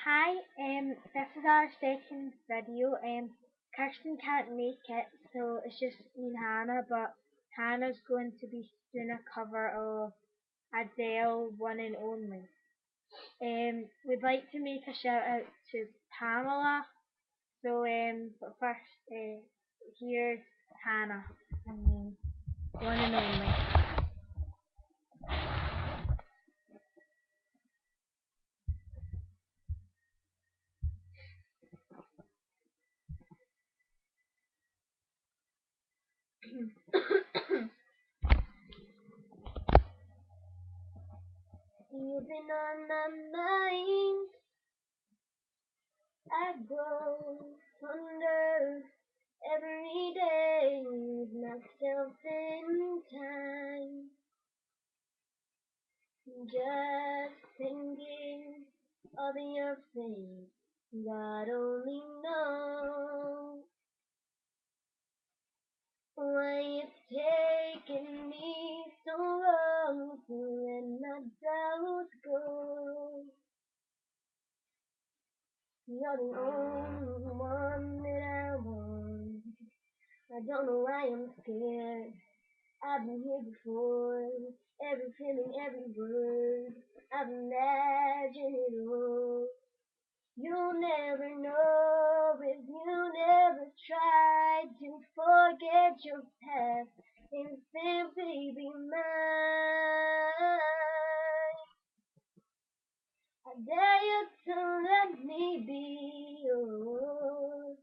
Hi, this is our second video. Kirsten can't make it, so it's just me and Hannah, but Hannah's going to be doing a cover of Adele One and Only. We'd like to make a shout out to Pamela, so but first, here's Hannah, One and Only. You've been on my mind, I grow fonder every day with myself in time. Just thinking of your face, God only knows why it's taken me so long to let my doubts go. You're the only one that I want. I don't know why I'm scared. I've been here before. Every feeling, every word, I've imagined it all. You'll never know if you never try to forget your past and simply be mine. I dare you to let me be yours,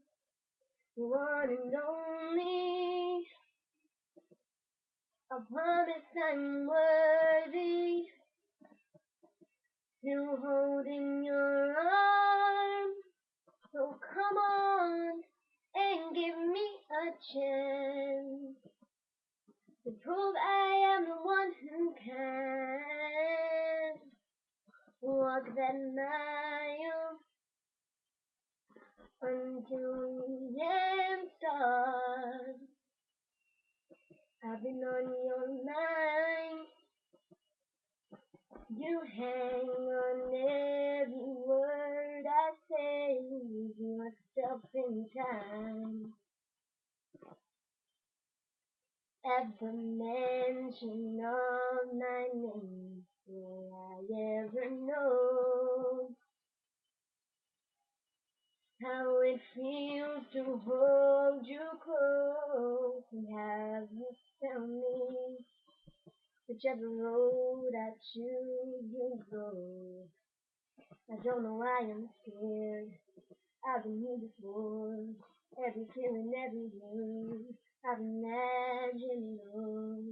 the one and only. I promise I'm worthy to hold in your arms. So come on and give me a chance to prove I am the one who can walk that mile until the end starts. I've been on your mind. You hang on every word I say. Leave yourself in time. At the mention of my name, will I ever know how it feels to hold you close and have you tell me whichever road I choose you'll go. I don't know why I'm scared. I've been here before. Every feeling, every word, I've imagined it all.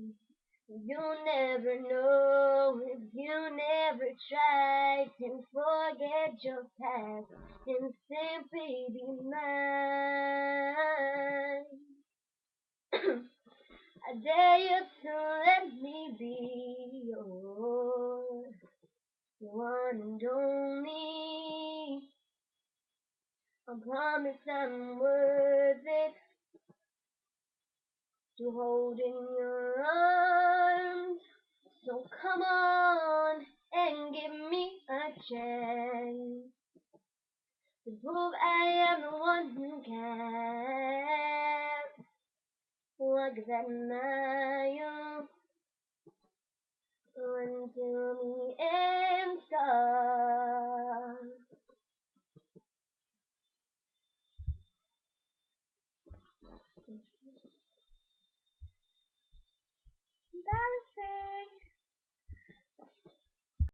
You'll never know if you never try to forget your past and simply be mine. I dare you to let me be yours, the one and only. I promise I'm worth it to hold in your arms. So come on and give me a chance to prove I am the one who can walk that mile until the end starts. Bye.